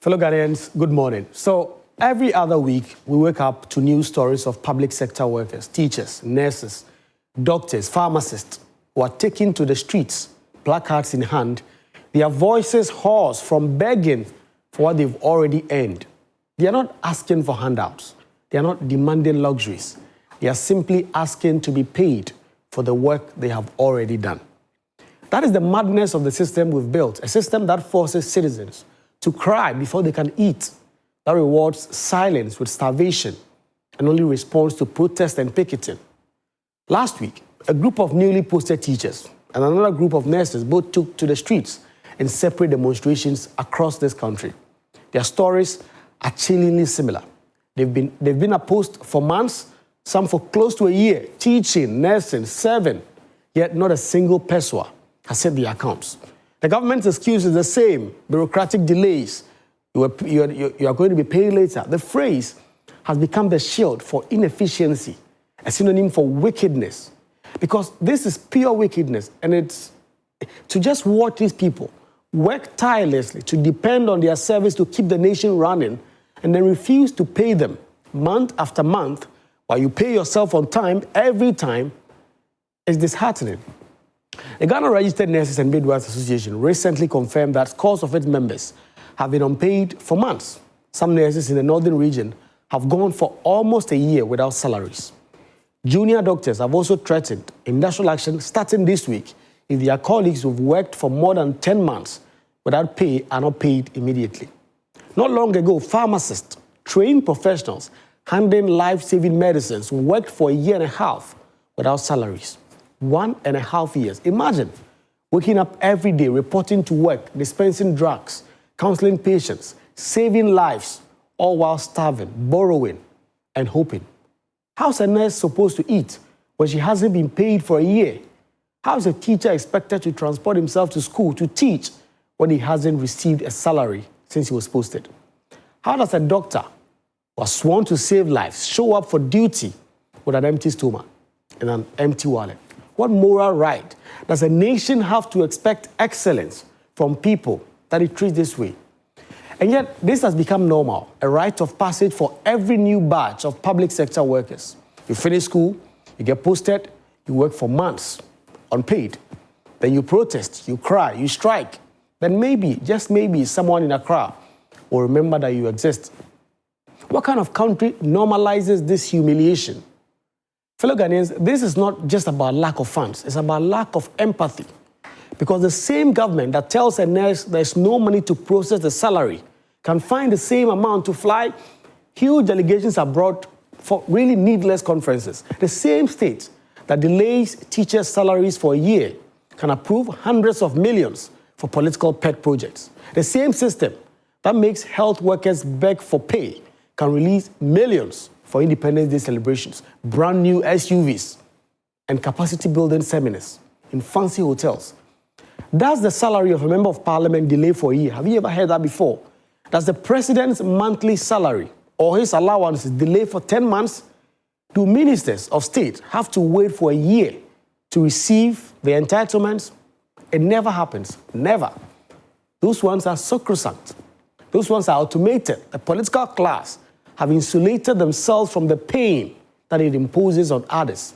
Fellow Ghanaians, good morning. So every other week, we wake up to news stories of public sector workers, teachers, nurses, doctors, pharmacists who are taken to the streets, placards in hand, their voices hoarse from begging for what they've already earned. They are not asking for handouts. They are not demanding luxuries. They are simply asking to be paid for the work they have already done. That is the madness of the system we've built, a system that forces citizens to cry before they can eat, that rewards silence with starvation and only responds to protest and picketing. Last week, a group of newly posted teachers and another group of nurses both took to the streets in separate demonstrations across this country. Their stories are chillingly similar. They've been opposed for months, some for close to a year, teaching, nursing, serving, yet not a single peso has set the accounts. The government's excuse is the same: bureaucratic delays. You are going to be paid later. The phrase has become the shield for inefficiency, a synonym for wickedness. Because this is pure wickedness, and it's to just watch these people work tirelessly to depend on their service to keep the nation running, and then refuse to pay them month after month while you pay yourself on time every time, is disheartening. The Ghana Registered Nurses and Midwives Association recently confirmed that scores of its members have been unpaid for months. Some nurses in the northern region have gone for almost a year without salaries. Junior doctors have also threatened industrial action starting this week if their colleagues who've worked for more than 10 months without pay are not paid immediately. Not long ago, pharmacists, trained professionals handling life-saving medicines, worked for a year and a half without salaries. 1.5 years. Imagine waking up every day, reporting to work, dispensing drugs, counseling patients, saving lives, all while starving, borrowing, and hoping. How's a nurse supposed to eat when she hasn't been paid for a year? How is a teacher expected to transport himself to school to teach when he hasn't received a salary since he was posted? How does a doctor who has sworn to save lives show up for duty with an empty stomach and an empty wallet? What moral right does a nation have to expect excellence from people that it treats this way? And yet, this has become normal, a rite of passage for every new batch of public sector workers. You finish school, you get posted, you work for months, unpaid. Then you protest, you cry, you strike. Then maybe, just maybe, someone in Accra will remember that you exist. What kind of country normalizes this humiliation? Fellow Ghanaians, this is not just about lack of funds, it's about lack of empathy. Because the same government that tells a nurse there's no money to process the salary can find the same amount to fly huge delegations abroad for really needless conferences. The same state that delays teachers' salaries for a year can approve hundreds of millions for political pet projects. The same system that makes health workers beg for pay can release millions for Independence Day celebrations, brand new SUVs, and capacity building seminars in fancy hotels. Does the salary of a member of parliament delay for a year? Have you ever heard that before? Does the president's monthly salary or his allowances delay for 10 months? Do ministers of state have to wait for a year to receive their entitlements? It never happens. Never. Those ones are sacrosanct. Those ones are automated. The political class have insulated themselves from the pain that it imposes on others.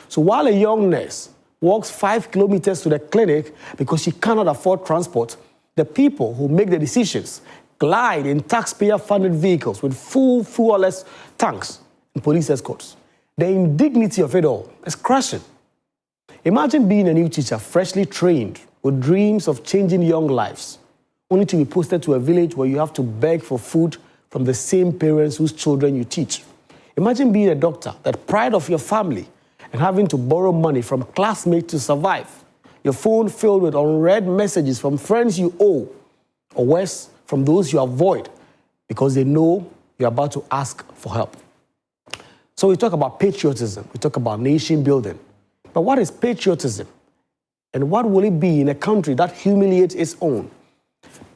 So while a young nurse walks 5 kilometers to the clinic because she cannot afford transport, the people who make the decisions glide in taxpayer-funded vehicles with full fuel-less tanks and police escorts. The indignity of it all is crushing. Imagine being a new teacher, freshly trained, with dreams of changing young lives, only to be posted to a village where you have to beg for food from the same parents whose children you teach. Imagine being a doctor, that pride of your family, and having to borrow money from classmates to survive. Your phone filled with unread messages from friends you owe, or worse, from those you avoid because they know you're about to ask for help. So we talk about patriotism, we talk about nation building. But what is patriotism? And what will it be in a country that humiliates its own?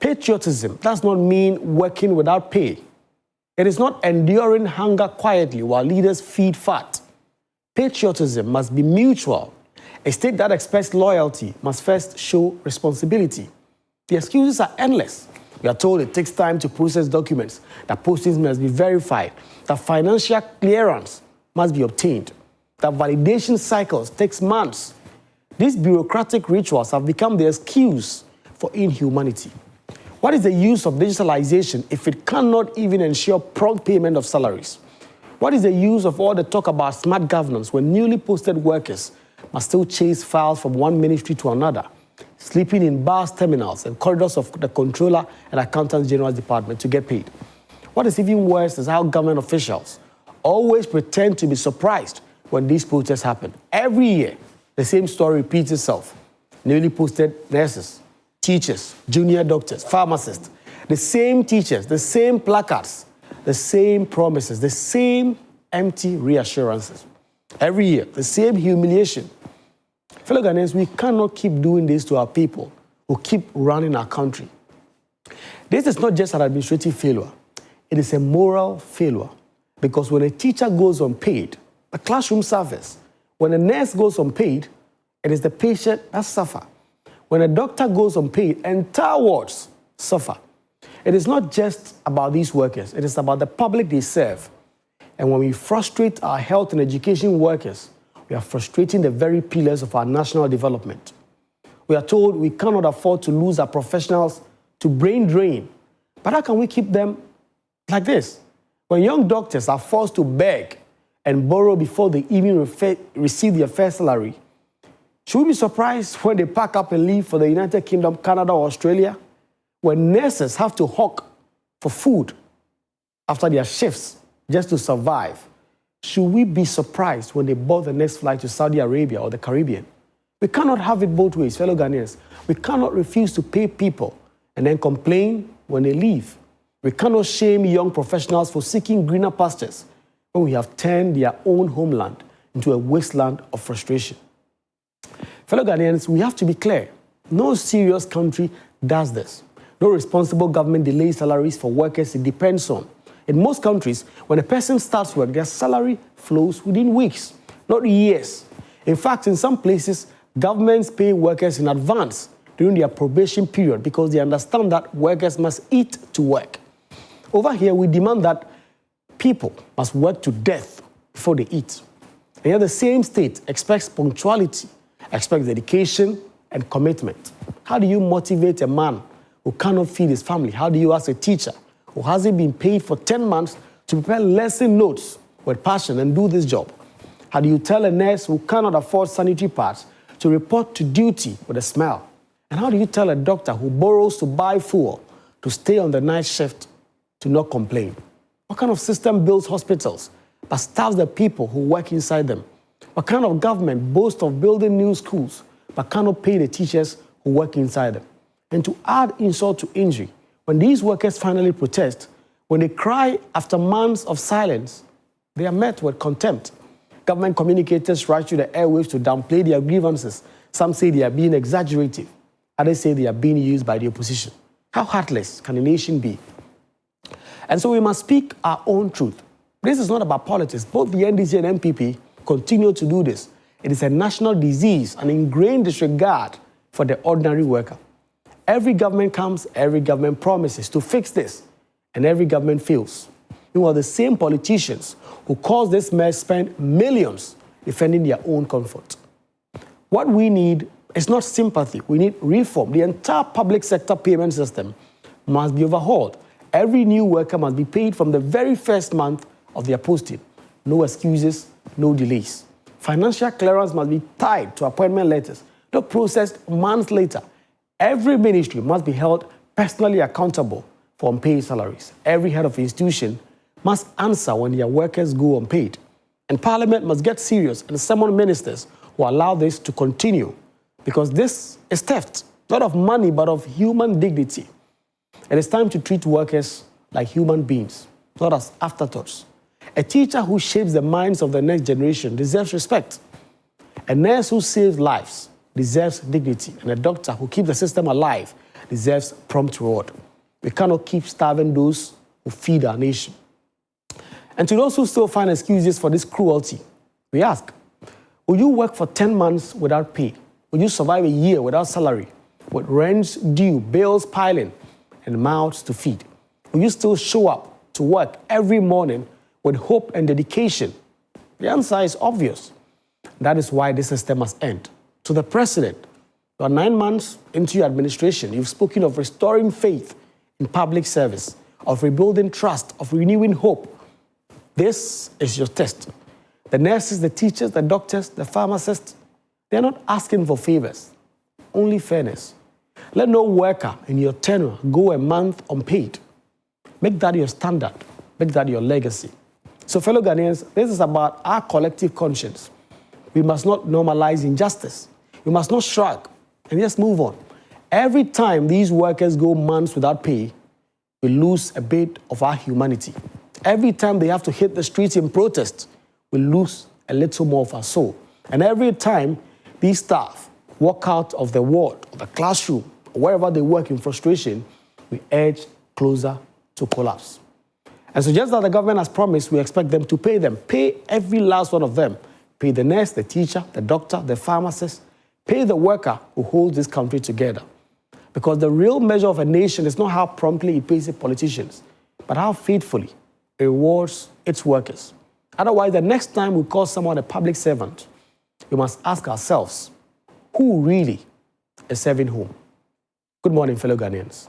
Patriotism does not mean working without pay. It is not enduring hunger quietly while leaders feed fat. Patriotism must be mutual. A state that expects loyalty must first show responsibility. The excuses are endless. We are told it takes time to process documents, that postings must be verified, that financial clearance must be obtained, that validation cycles takes months. These bureaucratic rituals have become the excuse for inhumanity. What is the use of digitalization if it cannot even ensure prompt payment of salaries? What is the use of all the talk about smart governance when newly posted workers must still chase files from one ministry to another, sleeping in bus terminals and corridors of the Controller and Accountant General's Department to get paid? What is even worse is how government officials always pretend to be surprised when these protests happen. Every year, the same story repeats itself. Newly posted nurses, teachers, junior doctors, pharmacists, the same teachers, the same placards, the same promises, the same empty reassurances. Every year, the same humiliation. Fellow Ghanaians, we cannot keep doing this to our people who keep running our country. This is not just an administrative failure. It is a moral failure. Because when a teacher goes unpaid, the classroom suffers. When a nurse goes unpaid, it is the patient that suffers. When a doctor goes unpaid, entire wards suffer. It is not just about these workers. It is about the public they serve. And when we frustrate our health and education workers, we are frustrating the very pillars of our national development. We are told we cannot afford to lose our professionals to brain drain. But how can we keep them like this? When young doctors are forced to beg and borrow before they even receive their first salary, should we be surprised when they pack up and leave for the United Kingdom, Canada, or Australia? When nurses have to hawk for food after their shifts just to survive, should we be surprised when they board the next flight to Saudi Arabia or the Caribbean? We cannot have it both ways, fellow Ghanaians. We cannot refuse to pay people and then complain when they leave. We cannot shame young professionals for seeking greener pastures when we have turned their own homeland into a wasteland of frustration. Fellow Ghanaians, we have to be clear. No serious country does this. No responsible government delays salaries for workers it depends on. In most countries, when a person starts work, their salary flows within weeks, not years. In fact, in some places, governments pay workers in advance during their probation period because they understand that workers must eat to work. Over here, we demand that people must work to death before they eat. And yet the same state expects punctuality, expects dedication and commitment. How do you motivate a man who cannot feed his family? How do you ask a teacher who hasn't been paid for 10 months to prepare lesson notes with passion and do this job? How do you tell a nurse who cannot afford sanitary pads to report to duty with a smile? And how do you tell a doctor who borrows to buy fuel to stay on the night shift to not complain? What kind of system builds hospitals but starves the people who work inside them? What kind of government boasts of building new schools but cannot pay the teachers who work inside them? And to add insult to injury, when these workers finally protest, when they cry after months of silence, they are met with contempt. Government communicators rush to the airwaves to downplay their grievances. Some say they are being exaggerative. Others say they are being used by the opposition. How heartless can a nation be? And so we must speak our own truth. This is not about politics. Both the NDC and MPP continue to do this. It is a national disease, an ingrained disregard for the ordinary worker. Every government comes, every government promises to fix this, and every government fails. Meanwhile, the same politicians who cause this mess spend millions defending their own comfort. What we need is not sympathy. We need reform. The entire public sector payment system must be overhauled. Every new worker must be paid from the very first month of their posting. No excuses, no delays. Financial clearance must be tied to appointment letters, not processed months later. Every ministry must be held personally accountable for unpaid salaries. Every head of institution must answer when their workers go unpaid. And Parliament must get serious and summon ministers who allow this to continue, because this is theft, not of money, but of human dignity. It is time to treat workers like human beings, not as afterthoughts. A teacher who shapes the minds of the next generation deserves respect. A nurse who saves lives deserves dignity, and a doctor who keeps the system alive deserves prompt reward. We cannot keep starving those who feed our nation. And to those who still find excuses for this cruelty, we ask, will you work for 10 months without pay? Will you survive a year without salary, with rents due, bills piling, and mouths to feed? Will you still show up to work every morning with hope and dedication? The answer is obvious. That is why this system must end. To the president, you are 9 months into your administration. You've spoken of restoring faith in public service, of rebuilding trust, of renewing hope. This is your test. The nurses, the teachers, the doctors, the pharmacists, they're not asking for favors, only fairness. Let no worker in your tenure go a month unpaid. Make that your standard. Make that your legacy. So, fellow Ghanaians, this is about our collective conscience. We must not normalize injustice. We must not shrug and just move on. Every time these workers go months without pay, we lose a bit of our humanity. Every time they have to hit the streets in protest, we lose a little more of our soul. And every time these staff walk out of the ward, or the classroom, or wherever they work in frustration, we edge closer to collapse. And so just as the government has promised, we expect them to pay them. Pay every last one of them. Pay the nurse, the teacher, the doctor, the pharmacist. Pay the worker who holds this country together. Because the real measure of a nation is not how promptly it pays its politicians, but how faithfully it rewards its workers. Otherwise, the next time we call someone a public servant, we must ask ourselves, who really is serving whom? Good morning, fellow Ghanaians.